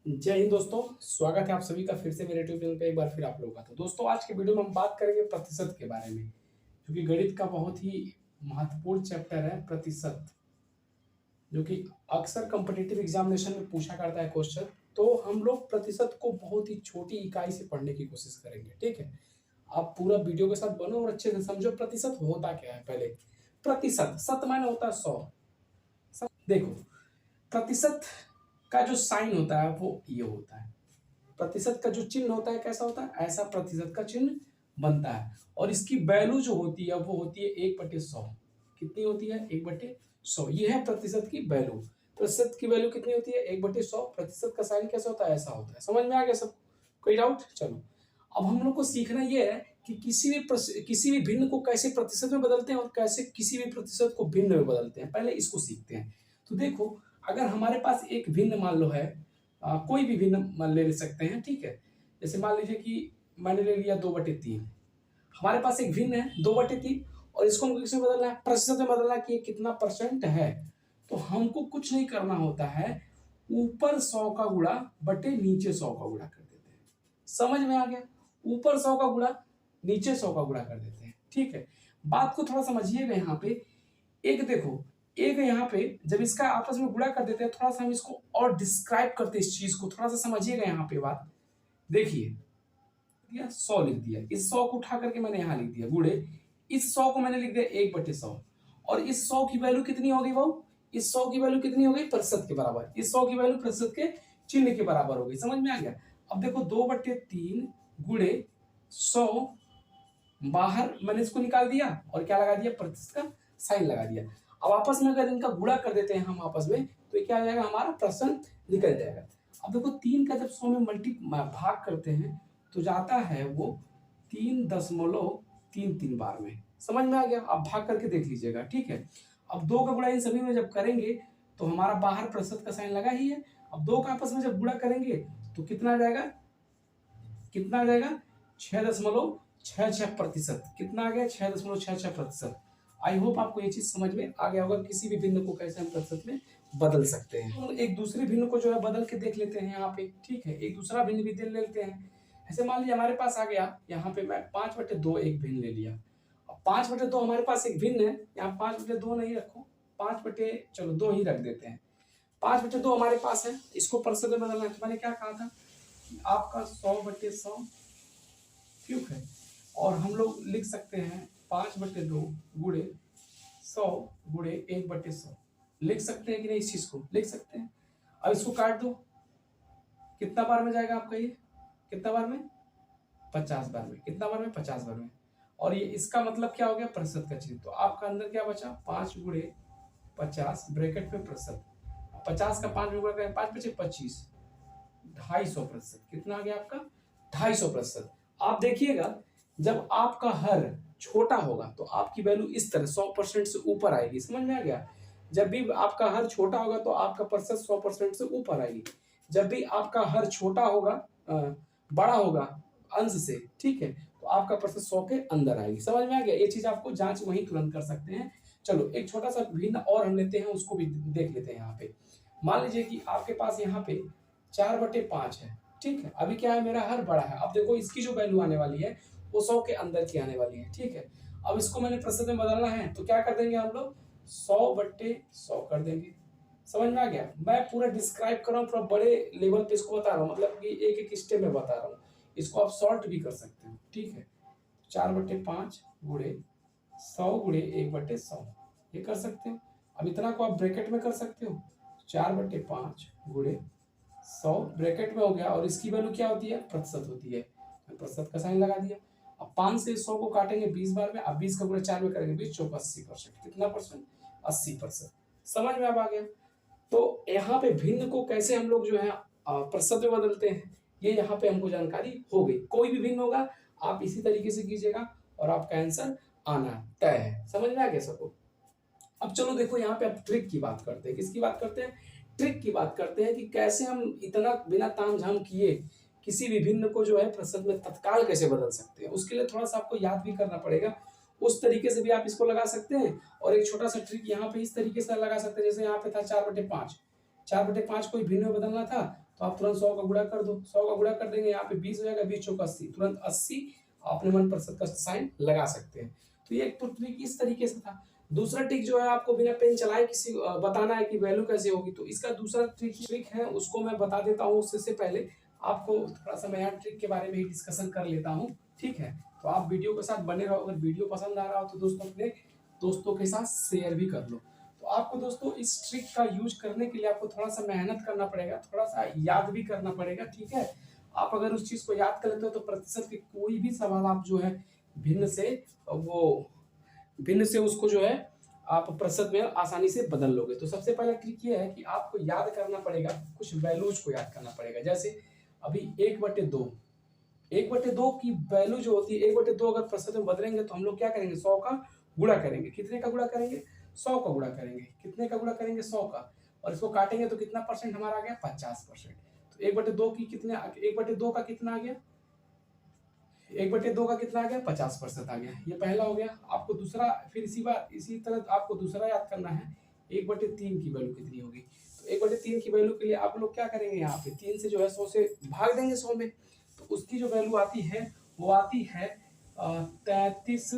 जय हिंद दोस्तों। स्वागत है आप सभी का फिर से मेरे यूट्यूब चैनल पे एक बार फिर आप लोगों का। तो दोस्तों आज के वीडियो में हम बात करेंगे प्रतिशत के बारे में, क्योंकि गणित का बहुत ही महत्वपूर्ण चैप्टर है प्रतिशत, जो कि अक्सर कॉम्पिटिटिव एग्जामिनेशन में पूछा करता है क्वेश्चन। तो हम लोग प्रतिशत को बहुत ही छोटी इकाई से पढ़ने की कोशिश करेंगे, ठीक है। आप पूरा वीडियो के साथ बनो और अच्छे से समझो प्रतिशत होता क्या है। पहले प्रतिशत, सत माने होता है 100। देखो, प्रतिशत का जो साइन होता है वो ये होता है। प्रतिशत का जो चिन्ह होता है कैसा होता है, ऐसा प्रतिशत का चिन्ह बनता है। और इसकी वैल्यू जो होती है वो होती है 1/100। कितनी होती है? 1/100। ये है प्रतिशत की वैल्यू। प्रतिशत की वैल्यू कितनी होती है? 1/100। प्रतिशत का साइन कैसा होता है? ऐसा होता है। समझ में आ गया सब? कोई डाउट? चलो, अब हम लोग को सीखना यह है कि किसी भी भिन्न को कैसे प्रतिशत में बदलते हैं और कैसे किसी भी प्रतिशत को भिन्न में बदलते हैं। पहले इसको सीखते हैं। तो देखो, अगर हमारे पास एक भिन्न मान लो है, कोई भी भिन्न मान ले सकते हैं, ठीक है। जैसे मान लीजिए कि मैंने ले लिया 2/3। हमारे पास एक भिन्न है 2/3, और इसको हमको किसमें बदलना है? प्रतिशत में बदलना है कि ये कितना परसेंट है। तो हमको कुछ नहीं करना होता है, ऊपर 100 का गुणा बटे नीचे 100 का गुणा कर देते हैं। समझ में आ गया? ऊपर 100 का गुणा नीचे 100 का गुणा कर देते हैं, ठीक है। बात को थोड़ा समझिएगा। यहाँ पे एक देखो, एक यहाँ पे जब इसका आपस में गुणा कर देते हैं, थोड़ा सा हम इसको और डिस्क्राइब करते हैं, इस चीज को थोड़ा सा समझिएगा। यहाँ पे बात देखिए, दिया 100 लिख दिया, इस 100 को उठा करके मैंने यहाँ लिख दिया गुणे, इस 100 को मैंने लिख दिया 1/100। और इस 100 की वैल्यू कितनी होगी? वो इस 100 की वैल्यू कितनी हो गई? प्रतिशत के बराबर। इस 100 की वैल्यू प्रतिशत के चिन्ह के बराबर हो गई। समझ में आ गया? अब देखो, 2/3 गुणे 100, बाहर मैंने इसको निकाल दिया और क्या लगा दिया? प्रतिशत का साइन लगा दिया। अब आपस में अगर इनका गुणा कर देते हैं हम आपस में, तो ये क्या आ जाएगा? हमारा प्रश्न निकल जाएगा। अब देखो, 3 का जब 100 में भाग करते हैं तो जाता है वो 3.33 बार में। समझ में आ गया? आप भाग करके देख लीजिएगा, ठीक है। अब 2 का गुणा इन सभी में जब करेंगे तो हमारा बाहर प्रतिशत का साइन लगा ही है। अब 2 का आपस में जब गुणा करेंगे तो कितना आ जाएगा? कितना आ जाएगा? 6.66%। कितना आ गया? 6.66%। आई होप आपको ये चीज समझ में आ गया होगा, किसी भी भिन्न को कैसे हम प्रतिशत में बदल सकते हैं। हम एक दूसरे भिन्न को जो है बदल के देख लेते हैं यहाँ पे, ठीक है। एक दूसरा भिन्न भी ले लेते हैं। ऐसे मान लीजिए हमारे पास आ गया, यहाँ पे मैं 5/2 एक भिन्न ले लिया। अब 5/2 हमारे पास एक भिन्न है, यहाँ 5/2 नहीं रखो, 2 ही रख देते हैं। 5/2 हमारे पास है, इसको प्रतिशत में बदलना है। तो मैंने क्या कहा था कि आपका 100/100 क्यूब है। और हम लोग लिख सकते हैं 5/2 गुणे 100 गुणे 1/100। लिख सकते हैं कि नहीं? इस चीज को लिख सकते हैं। अब इसको काट दो, कितना बार में जाएगा आपका? ये कितना बार में? 50 बार में। कितना बार में? 50 बार में। और ये इसका मतलब क्या हो गया? प्रतिशत का चिन्ह। तो आपका अंदर क्या बचा? 5 गुणे 50 ब्रैकेट में प्रतिशत। 50 का 5 में गुणा करें, 5×5 = 25, 250%। कितना आ गया आपका? 250%। आप देखिएगा, जब आपका हर छोटा होगा तो आपकी वैल्यू इस तरह 100% से ऊपर आएगी। समझ में आ गया? जब भी आपका हर छोटा होगा तो आपका प्रतिशत 100% से ऊपर आएगी। जब भी आपका हर छोटा होगा, बड़ा होगा अंश से, ठीक है, तो आपका प्रतिशत 100 के अंदर आएगी। समझ में आ गया? ये चीज आपको जांच वहीं तुरंत कर सकते हैं। चलो, एक छोटा सा भिन्न और हम लेते हैं, उसको भी देख लेते हैं। यहाँ पे मान लीजिए कि आपके पास यहाँ पे 4/5 है, ठीक है। अभी क्या है? मेरा हर बड़ा है। अब देखो, इसकी जो वैल्यू आने वाली है वो 100 के अंदर की आने वाली है, ठीक है। अब इसको मैंने प्रतिशत में बदलना है तो क्या कर देंगे हम लोग? 100/100 कर देंगे। समझ में आ गया? मैं पूरा डिस्क्राइब कर रहा हूँ, पूरा बड़े लेवल पे इसको बता रहा हूँ, मतलब कि एक एक स्टेप में बता रहा हूँ। इसको आप शॉर्ट भी कर सकते हो, ठीक है। 4/5 गुणे 100 गुणे 1/100, ये कर सकते हो। अब इतना को आप ब्रैकेट में कर सकते हो। 4/5 गुणे 100 ब्रैकेट में हो गया, और इसकी वैल्यू क्या होती है? प्रतिशत होती है। प्रतिशत का साइन लगा दिया। अब 5 से 100 को काटेंगे 20 बार में। अब 20 का गुणा 4 में करेंगे, 20 चौका 80%। कितना परसेंट? 80%। समझ में अब आ गया? तो यहाँ पे भिन्न को कैसे हम लोग जो है प्रतिशत में बदलते हैं, ये यहाँ पे हमको जानकारी हो गई। कोई भी भिन्न होगा आप इसी तरीके से कीजिएगा और आपका आंसर आना तय है। समझ में आ गया सबको? अब चलो देखो, यहाँ पे अब ट्रिक की बात करते हैं। किसकी बात करते हैं? ट्रिक की बात करते हैं कि कैसे हम इतना बिना तामझाम किए किसी भी भिन्न को जो है प्रतिशत में तत्काल कैसे बदल सकते हैं। उसके लिए थोड़ा सा आपको याद भी करना पड़ेगा। उस तरीके से भी आप इसको लगा सकते हैं, और एक छोटा सा ट्रिक यहाँ पे इस तरीके से लगा सकते हैं। जैसे यहाँ पे था 4/5, 4/5 को भिन्न में बदलना था तो आप तुरंत 100 का गुणा कर दो, 100 का गुणा कर देंगे, यहाँ पे 20 हो जाएगा, 20 चौका 80, तुरंत 80 अपने मन प्रतिशत का साइन लगा सकते हैं। तो ये एक तो ट्रिक इस तरीके से था। दूसरा ट्रिक जो है आपको बिना पेन चलाए किसी बताना है कि वैल्यू कैसे होगी, तो इसका दूसरा ट्रिक है, उसको मैं बता देता हूँ। उससे पहले आपको थोड़ा सा मैं यहाँ ट्रिक के बारे में ही डिस्कशन कर लेता हूँ, ठीक है। तो आप वीडियो के साथ बने रहो। अगर वीडियो पसंद आ रहा हो तो दोस्तों अपने दोस्तों के साथ शेयर भी कर लो। तो आपको दोस्तों इस ट्रिक का यूज करने के लिए आपको थोड़ा सा मेहनत करना पड़ेगा, थोड़ा सा याद भी करना पड़ेगा, ठीक है। आप अगर उस चीज को याद कर लेते हो तो प्रतिशत के कोई भी सवाल आप जो है भिन्न से उसको जो है आप प्रतिशत में आसानी से बदल लोगे। तो सबसे पहला ट्रिक ये है कि आपको याद करना पड़ेगा, कुछ वैल्यूज को याद करना पड़ेगा। जैसे अभी 1/2, 1/2 की वैल्यू जो होती है, 1/2 अगर प्रतिशत में बदलेंगे तो हम लोग क्या करेंगे, 100 का गुणा करेंगे। कितने का गुणा करेंगे, 100 का गुणा करेंगे। कितने का गुणा करेंगे, 100 का। और इसको काटेंगे तो कितना परसेंट हमारा आ गया, 50%। तो 1/2 की कितने, 1/2 का कितना आ गया, 1/2 का कितना आ गया, 50% आ गया। ये पहला हो गया। आपको दूसरा, फिर इसी तरह आपको दूसरा याद करना है, 1/3 की वैल्यू कितनी होगी। तो 1/3 की वैल्यू के लिए आप लोग क्या करेंगे, यहाँ पे 3 से जो है 100 से भाग देंगे 100 में, तो उसकी जो वैल्यू आती है वो आती है 33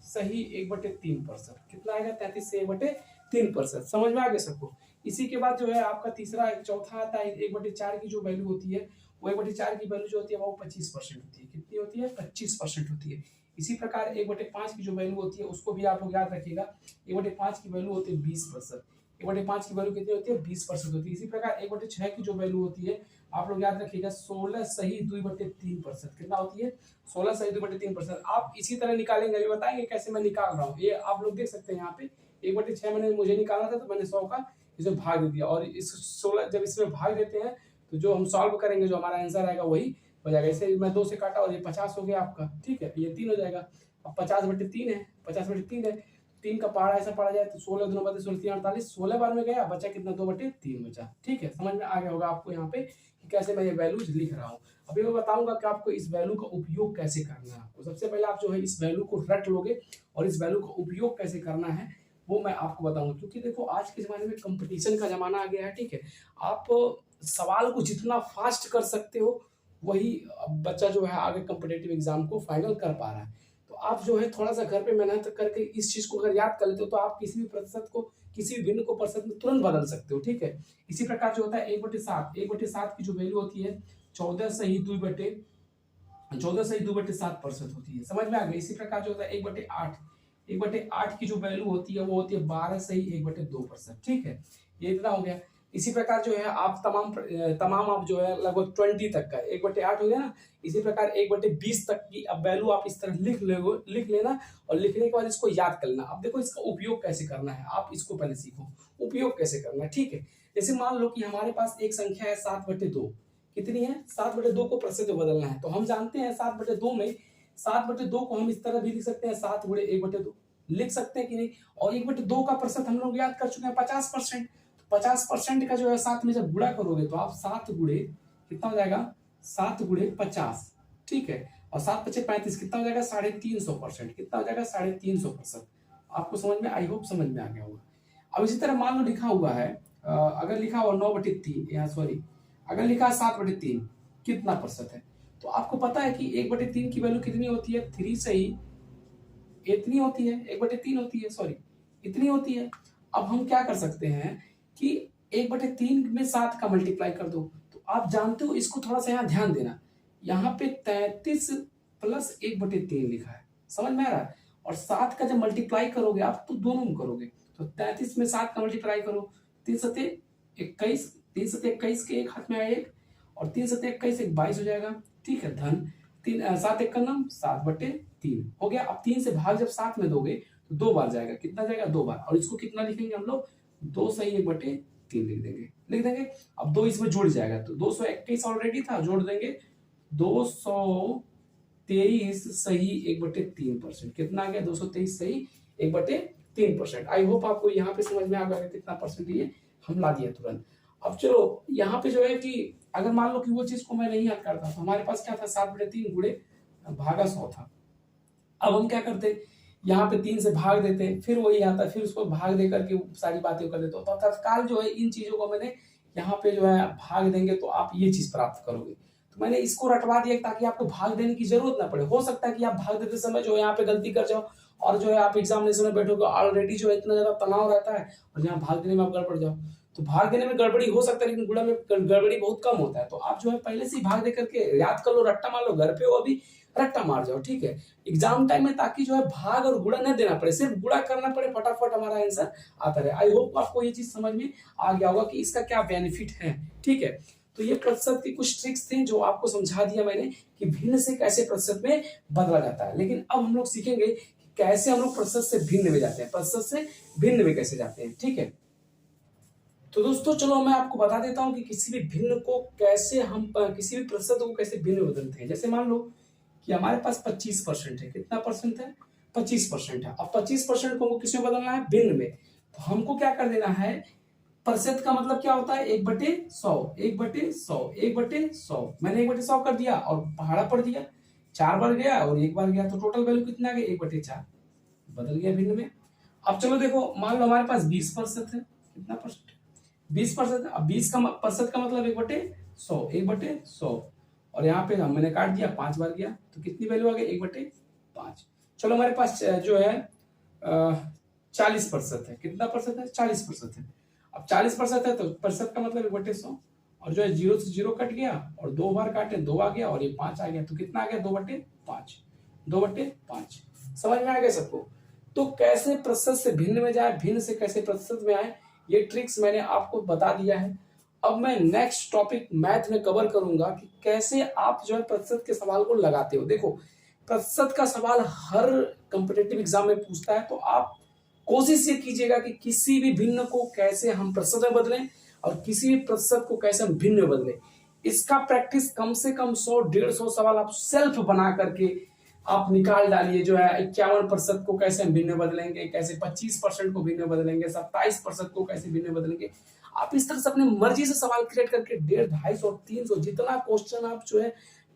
सही 1/3%। कितना आएगा, 33 से 1/3%। समझ में आ गया सबको। इसी के बाद जो है आपका तीसरा चौथा आता है 1/4 की जो वैल्यू होती है, वो 1/4 की वैल्यू जो होती है वो 25% होती है। कितनी होती है, 25% होती है। इसी प्रकार 1/5 की जो वैल्यू होती है उसको भी आप लोग याद रखिएगा, 1/5 की वैल्यू होती है 20%। 1/5 की वैल्यू कितनी होती है, 20% होती है। इसी प्रकार 1/6 की जो वैल्यू होती है आप लोग याद रखिएगा, 16 सही 2/3%। कितना होती है, 16 सही 2/3%। आप इसी तरह निकालेंगे, अभी बताएंगे कैसे मैं निकाल रहा हूँ। ये आप लोग देख सकते हैं यहाँ पे 1/6 मैंने मुझे निकालना था, तो मैंने 100 का इसमें भाग दे दिया। और इस 16 जब इसमें भाग देते हैं तो जो हम सॉल्व करेंगे, जो हमारा आंसर आएगा वही हो जाएगा। इसे मैं 2 से काटा और ये 50 हो गया आपका, ठीक है। ये 3 हो जाएगा। अब 50/3 है, 50/3 है, 3 का पहाड़ा ऐसा पढ़ा जाए तो 16 2 बटे 16 3 48, 16 बार में गया, बचा कितना, 2/3 बचा, ठीक है। समझ में आ गया होगा आपको यहाँ पे कि कैसे मैं ये वैल्यूज लिख रहा हूँ। अभी मैं बताऊंगा कि आपको इस वैल्यू का उपयोग कैसे करना है। आपको सबसे पहले आप जो है इस वैल्यू को रट लोगे, और इस वैल्यू का उपयोग कैसे करना है वो मैं आपको बताऊंगा। क्योंकि देखो आज के जमाने में कंपटीशन का जमाना आ गया है, ठीक है। आप सवाल को जितना फास्ट कर सकते हो, वही बच्चा जो है आगे कॉम्पिटिटिव एग्जाम को फाइनल कर पा रहा है। तो आप जो है थोड़ा सा घर पे मेहनत करके इस चीज को अगर याद कर लेते हो तो आप किसी भी प्रतिशत को, किसी भी भिन्न को प्रतिशत में तुरंत बदल सकते हो, ठीक है। इसी प्रकार जो होता है 1/7, 1/7 की जो वैल्यू होती है 14 सही 2/7% होती है। समझ में आ गया। इसी प्रकार जो होता है 1/8, 1/8 की जो वैल्यू होती है वो होती है 12 सही 1/2%, ठीक है। ये इतना हो गया। इसी प्रकार जो है आप तमाम आप जो है लगभग 20 तक का 1/8 हो गया ना। इसी प्रकार 1/20 तक की अब वैल्यू आप इस तरह लिख लेना, और लिखने के बाद इसको याद कर लेना। अब देखो इसका उपयोग कैसे करना है, आप इसको पहले सीखो उपयोग कैसे करना है, ठीक है। जैसे मान लो कि हमारे पास एक संख्या है 7/2, कितनी है, 7/2 को प्रतिशत में बदलना है। तो हम जानते हैं 7/2 में, 7/2 को हम इस तरह भी लिख सकते हैं, 7 गुणे 1/2 लिख सकते हैं कि नहीं। और 1/2 का प्रतिशत हम लोग याद कर चुके हैं 50%। 50% का जो है 7 में जब गुणा करोगे तो आप 7 गुणे कितना हो जाएगा, 7 गुणे 50, ठीक है। और 7 × 5 = 35, कितना हो जाएगा, 350%। कितना हो जाएगा, 350%। आपको समझ में, आई होप समझ में आ गया होगा। अब इसी तरह मान लो लिखा हुआ है, अगर लिखा हुआ 9/3, यहाँ सॉरी, अगर लिखा है 7/3, कितना प्रतिशत है। तो आपको पता है कि 1/3 की वैल्यू कितनी होती है, 3 सही इतनी होती है, 1/3 होती है, सॉरी इतनी होती है। अब हम क्या कर सकते हैं कि 1/3 में 7 का मल्टीप्लाई कर दो। तो आप जानते हो, इसको थोड़ा सा यहाँ ध्यान देना, यहाँ पे 33 + 1/3 लिखा है, समझ में आ रहा है। और 7 का जब मल्टीप्लाई करोगे आप तो दोनों में करोगे, तो 33 में 7 का मल्टीप्लाई करो, 3 × 7 = 21, 3 × 7 = 21 के एक हाथ में आया 1, और 3 × 7 = 21, 22 हो जाएगा, ठीक है। धन 7 × 1 = 9, 7/3 हो गया। अब 3 से भाग जब 7 में दोगे तो 2 बार जाएगा, कितना जाएगा, 2 बार। और इसको कितना लिखेंगे हम लोग, 2 सही 1/3 लिख देंगे। अब 2 इसमें जुड़ जाएगा, तो 221 ऑलरेडी था, जोड़ देंगे 223 सही 1/3%। कितना आ गया, 223 सही 1/3%। आई होप आपको यहाँ पे समझ में आ गया कितना परसेंट ये हम ला दिया तुरंत। अब चलो यहाँ पे जो है कि अगर मान लो कि वो चीज को मैं नहीं याद करता तो हमारे पास क्या था, 7/3 गुणे भागा 100 था। अब हम क्या करते, यहाँ पे 3 से भाग देते, फिर वही आता, फिर उसको भाग दे करके सारी बातें कर देते। तो तत्काल जो है इन चीजों को मैंने यहाँ पे जो है भाग देंगे तो आप ये चीज प्राप्त करोगे। तो मैंने इसको रटवा दिया ताकि आपको भाग देने की जरूरत ना पड़े। हो सकता है कि आप भाग देते समय जो है यहाँ पे गलती कर जाओ और जो है आप एग्जामिनेशन में बैठोगे ऑलरेडी जो है इतना ज्यादा तनाव रहता है और यहाँ भाग देने में आप गड़बड़ जाओ। तो भाग देने में गड़बड़ी हो सकता है लेकिन गुड़ा में गड़बड़ी बहुत कम होता है। तो आप जो है पहले से ही भाग दे करके याद कर लो, रट्टा मार लो, घर पे हो अभी रट्टा मार जाओ, ठीक है, एग्जाम टाइम में, ताकि जो है भाग और गुड़ा न देना पड़े, सिर्फ गुड़ा करना पड़े, फटाफट हमारा आंसर आता रहे। आई होप आपको ये चीज समझ में आ गया होगा कि इसका क्या बेनिफिट है, ठीक है। तो ये प्रतिशत की कुछ ट्रिक्स थे जो आपको समझा दिया मैंने कि भिन्न से कैसे प्रतिशत में बदला जाता है। लेकिन अब हम लोग सीखेंगे कि कैसे हम लोग प्रतिशत से भिन्न में जाते हैं, प्रतिशत से भिन्न में कैसे जाते हैं, ठीक है। तो दोस्तों चलो मैं आपको बता देता हूं कि किसी भी भिन्न को कैसे हम किसी भी प्रतिशत को कैसे भिन्न में बदलते हैं। जैसे मान लो कि हमारे पास 25% है, कितना परसेंट है, 25% है। अब 25% को हमको किसमें बदलना है, भिन्न में। तो हमको क्या कर देना है, प्रतिशत का मतलब क्या होता है, 1/100, 1/100, 1/100। मैंने 1/100 कर दिया और पहाड़ा पड़ दिया, 4 बार गया और 1 बार गया, तो टोटल वैल्यू कितना आ गया, 1/4 बदल गया भिन्न में। अब चलो देखो, मान लो हमारे पास 20% है, कितना परसेंट, 20%। अब 20 का प्रतिशत का मतलब 1/100, 1/100 और यहाँ पे मैंने काट दिया, 5 बार गया, तो कितनी वैल्यू आ गई, 1/5। चलो हमारे पास जो है 40% है, कितना परसेंट है, 40% है। अब 40% है तो प्रतिशत का मतलब 1/100 और जो है 0 से 0 कट गया और 2 बार काटे, 2 आ गया और ये 5 आ गया, तो कितना आ गया, 2/5, 2/5। समझ में आ गया सबको। तो कैसे प्रतिशत से भिन्न में जाए, भिन्न से कैसे प्रतिशत में आए, ये ट्रिक्स मैंने आपको बता दिया है। अब मैं नेक्स्ट टॉपिक मैथ में कवर करूंगा कि कैसे आप जो है प्रतिशत के सवाल को लगाते हो। देखो, प्रतिशत का सवाल हर कॉम्पिटिटिव एग्जाम में पूछता है, तो आप कोशिश ये कीजिएगा कि किसी भी भिन्न को कैसे हम प्रतिशत में बदलें और किसी भी प्रतिशत को कैसे हम भिन्न में बदलें। इसका प्रैक्टिस कम से कम 100-150 सवाल आप सेल्फ बना करके आप निकाल डालिए। जो है 51% को कैसे हम भिन्न बदलेंगे, कैसे 25% को भिन्न बदलेंगे, 27% को कैसे भिन्न बदलेंगे। आप इस तरह से अपनी मर्जी से सवाल क्रिएट करके 150, 250, 300 जितना क्वेश्चन आप जो है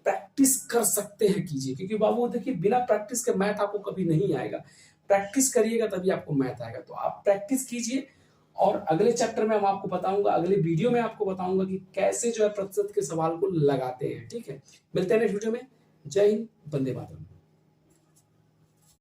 प्रैक्टिस कर सकते हैं कीजिए। क्योंकि बाबू देखिए, बिना प्रैक्टिस के मैथ आपको कभी नहीं आएगा, प्रैक्टिस करिएगा तभी आपको मैथ आएगा। तो आप प्रैक्टिस कीजिए और अगले चैप्टर में हम आपको बताऊंगा, अगले वीडियो में आपको बताऊंगा कि कैसे जो है प्रतिशत के सवाल को लगाते हैं, ठीक है। मिलते हैं नेक्स्ट वीडियो में। जय हिंद, वंदे मातरम।